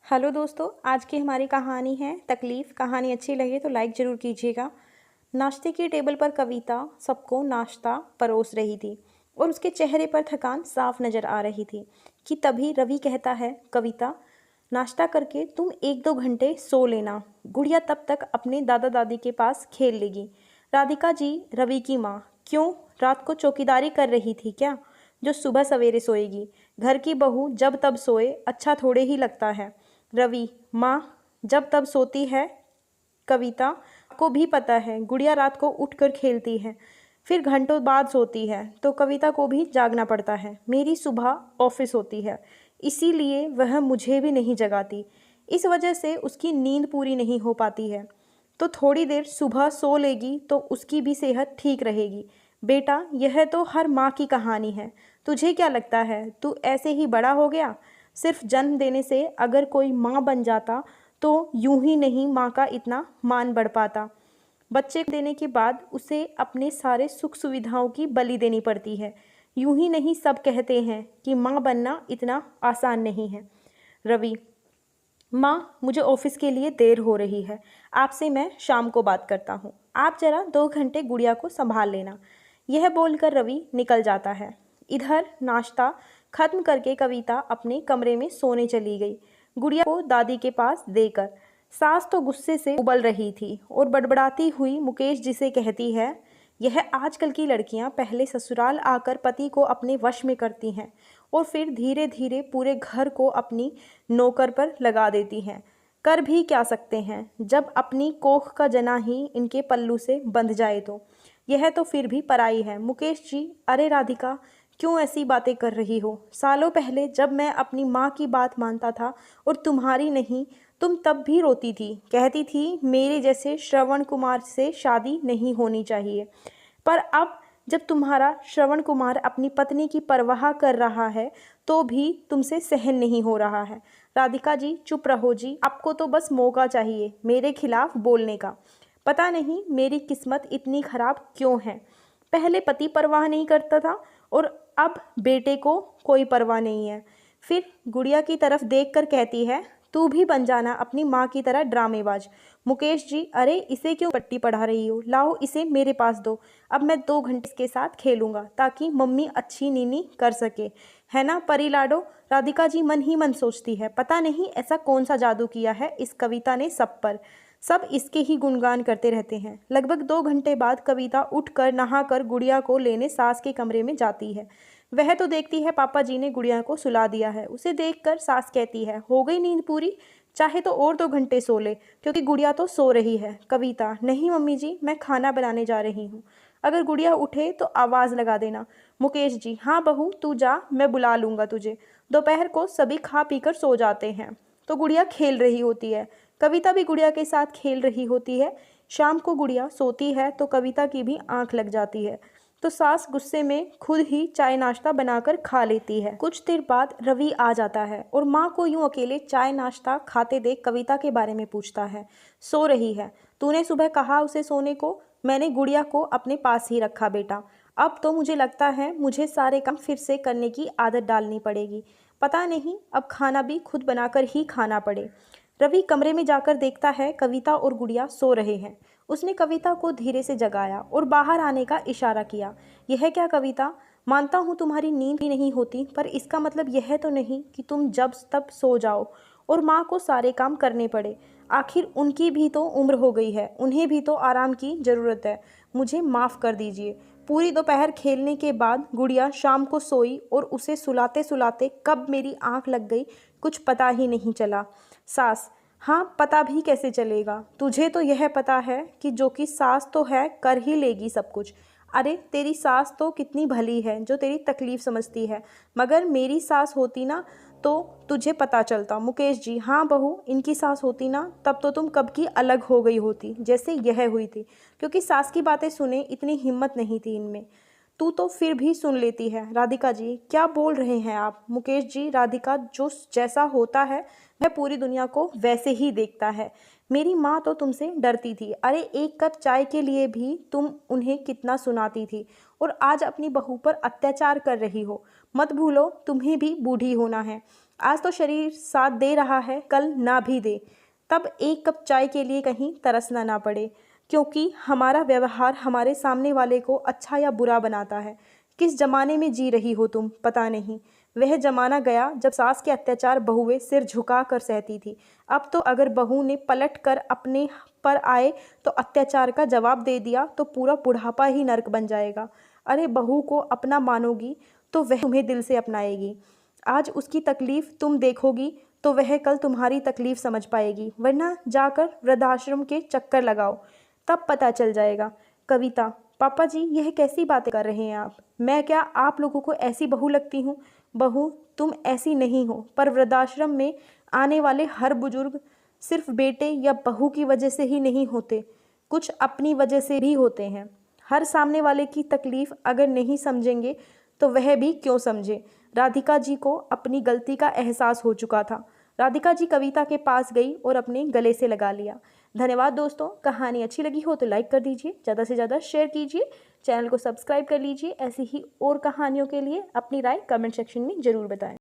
Hello दोस्तों, आज की हमारी कहानी है तकलीफ़। कहानी अच्छी लगे तो लाइक ज़रूर कीजिएगा। नाश्ते की टेबल पर कविता सबको नाश्ता परोस रही थी और उसके चेहरे पर थकान साफ नज़र आ रही थी कि तभी रवि कहता है, कविता नाश्ता करके तुम 1-2 घंटे सो लेना, गुड़िया तब तक अपने दादा दादी के पास खेल लेगी। राधिका जी, रवि की माँ, क्यों रात को चौकीदारी कर रही थी क्या, जो सुबह सवेरे सोएगी? घर की बहू जब तब सोए अच्छा थोड़े ही लगता है। रवि, माँ जब तब सोती है। कविता को भी पता है गुड़िया रात को उठकर खेलती है, फिर घंटों बाद सोती है, तो कविता को भी जागना पड़ता है। मेरी सुबह ऑफिस होती है, इसीलिए वह मुझे भी नहीं जगाती। इस वजह से उसकी नींद पूरी नहीं हो पाती है। तो थोड़ी देर सुबह सो लेगी तो उसकी भी सेहत ठीक रहेगी। बेटा, यह तो हर माँ की कहानी है। तुझे क्या लगता है तू ऐसे ही बड़ा हो गया? सिर्फ जन्म देने से अगर कोई माँ बन जाता तो यूं ही नहीं माँ का इतना मान बढ़ पाता। बच्चे देने के बाद उसे अपने सारे सुख सुविधाओं की बलि देनी पड़ती है। यूं ही नहीं सब कहते हैं कि माँ बनना इतना आसान नहीं है। रवि, माँ मुझे ऑफिस के लिए देर हो रही है, आपसे मैं शाम को बात करता हूँ। आप जरा 2 घंटे गुड़िया को संभाल लेना। यह बोलकर रवि निकल जाता है। इधर नाश्ता खत्म करके कविता अपने कमरे में सोने चली गई, गुड़िया को दादी के पास देकर। सास तो गुस्से से उबल रही थी और बड़बड़ाती हुई मुकेश जी से कहती है, यह आजकल की लड़कियां पहले ससुराल आकर पति को अपने वश में करती हैं और फिर धीरे धीरे पूरे घर को अपनी नौकर पर लगा देती हैं। कर भी क्या सकते हैं जब अपनी कोख का जना ही इनके पल्लू से बंध जाए तो। यह तो फिर भी पराई है। मुकेश जी, अरे राधिका, क्यों ऐसी बातें कर रही हो? सालों पहले जब मैं अपनी माँ की बात मानता था और तुम्हारी नहीं, तुम तब भी रोती थी, कहती थी मेरे जैसे श्रवण कुमार से शादी नहीं होनी चाहिए। पर अब जब तुम्हारा श्रवण कुमार अपनी पत्नी की परवाह कर रहा है तो भी तुमसे सहन नहीं हो रहा है। राधिका जी, चुप रहो जी, आपको तो बस मौका चाहिए मेरे खिलाफ बोलने का। पता नहीं मेरी किस्मत इतनी खराब क्यों है। पहले पति परवाह नहीं करता था और अब बेटे को कोई परवाह नहीं है। फिर गुड़िया की तरफ देखकर कहती है, तू भी बन जाना अपनी माँ की तरह ड्रामेबाज। मुकेश जी, अरे इसे क्यों पट्टी पढ़ा रही हो? लाओ इसे मेरे पास दो। अब मैं 2 घंटे इसके साथ खेलूंगा ताकि मम्मी अच्छी नीनी कर सके, है ना परी लाडो? राधिका जी मन ही मन सोचती है, पता नहीं ऐसा कौन सा जादू किया है इस कविता ने सब पर। सब इसके ही गुणगान करते रहते हैं। लगभग 2 घंटे बाद कविता उठकर नहाकर गुड़िया को लेने सास के कमरे में जाती है। वह तो देखती है पापा जी ने गुड़िया को सुला दिया है। उसे देखकर सास कहती है, हो गई नींद पूरी? चाहे तो और 2 घंटे सो ले, क्योंकि गुड़िया तो सो रही है। कविता, नहीं मम्मी जी, मैं खाना बनाने जा रही हूँ, अगर गुड़िया उठे तो आवाज़ लगा देना। मुकेश जी, हाँ बहू तू जा, मैं बुला लूँगा तुझे। दोपहर को सभी खा पीकर सो जाते हैं तो गुड़िया खेल रही होती है। कविता भी गुड़िया के साथ खेल रही होती है। शाम को गुड़िया सोती है तो कविता की भी आंख लग जाती है, तो सास गुस्से में खुद ही चाय नाश्ता बनाकर खा लेती है। कुछ देर बाद रवि आ जाता है और माँ को यूं अकेले चाय नाश्ता खाते देख कविता के बारे में पूछता है। सो रही है? तूने सुबह कहा उसे सोने को, मैंने गुड़िया को अपने पास ही रखा बेटा। अब तो मुझे लगता है मुझे सारे काम फिर से करने की आदत डालनी पड़ेगी। पता नहीं अब खाना भी खुद बनाकर ही खाना पड़े। रवि कमरे में जाकर देखता है कविता और गुड़िया सो रहे हैं। उसने कविता को धीरे से जगाया और बाहर आने का इशारा किया। यह क्या कविता, मानता हूँ तुम्हारी नींद भी नहीं होती, पर इसका मतलब यह तो नहीं कि तुम जब तब सो जाओ और माँ को सारे काम करने पड़े। आखिर उनकी भी तो उम्र हो गई है, उन्हें भी तो आराम की ज़रूरत है। मुझे माफ़ कर दीजिए। पूरी दोपहर खेलने के बाद गुड़िया शाम को सोई और उसे सुलाते सुलाते कब मेरी आंख लग गई कुछ पता ही नहीं चला। सास, हाँ पता भी कैसे चलेगा? तुझे तो यह पता है कि जो कि सास तो है कर ही लेगी सब कुछ। अरे तेरी सास तो कितनी भली है जो तेरी तकलीफ़ समझती है, मगर मेरी सास होती ना तो तुझे पता चलता। मुकेश जी, हाँ बहू, इनकी सास होती ना तब तो तुम कब की अलग हो गई होती जैसे यह हुई थी, क्योंकि सास की बातें सुने इतनी हिम्मत नहीं थी इनमें। तू तो फिर भी सुन लेती है। राधिका जी, क्या बोल रहे हैं आप? मुकेश जी, राधिका जो जैसा होता है वह पूरी दुनिया को वैसे ही देखता है। मेरी माँ तो तुमसे डरती थी। अरे एक कप चाय के लिए भी तुम उन्हें कितना सुनाती थी, और आज अपनी बहू पर अत्याचार कर रही हो। मत भूलो तुम्हें भी बूढ़ी होना है। आज तो शरीर साथ दे रहा है, कल ना भी दे। तब एक कप चाय के लिए कहीं तरसना ना पड़े, क्योंकि हमारा व्यवहार हमारे सामने वाले को अच्छा या बुरा बनाता है। किस जमाने में जी रही हो तुम, पता नहीं। वह जमाना गया जब सास के अत्याचार बहुएं सिर झुका कर सहती थी। अब तो अगर बहू ने पलट कर अपने पर आए तो अत्याचार का जवाब दे दिया तो पूरा बुढ़ापा ही नर्क बन जाएगा। अरे बहू को अपना मानोगी तो वह तुम्हें दिल से अपनाएगी। आज उसकी तकलीफ़ तुम देखोगी तो वह कल तुम्हारी तकलीफ़ समझ पाएगी, वरना जाकर वृद्धाश्रम के चक्कर लगाओ, तब पता चल जाएगा। कविता। पापा जी, यह कैसी बातें कर रहे हैं आप? मैं क्या आप लोगों को ऐसी बहू लगती हूँ? बहू तुम ऐसी नहीं हो, पर वृद्धाश्रम में आने वाले हर बुजुर्ग सिर्फ बेटे या बहू की वजह से ही नहीं होते, कुछ अपनी वजह से भी होते हैं। हर सामने वाले की तकलीफ़ अगर नहीं समझेंगे तो वह भी क्यों समझे। राधिका जी को अपनी गलती का एहसास हो चुका था। राधिका जी कविता के पास गई और अपने गले से लगा लिया। धन्यवाद दोस्तों। कहानी अच्छी लगी हो तो लाइक कर दीजिए, ज़्यादा से ज़्यादा शेयर कीजिए, चैनल को सब्सक्राइब कर लीजिए। ऐसी ही और कहानियों के लिए अपनी राय कमेंट सेक्शन में ज़रूर बताएं।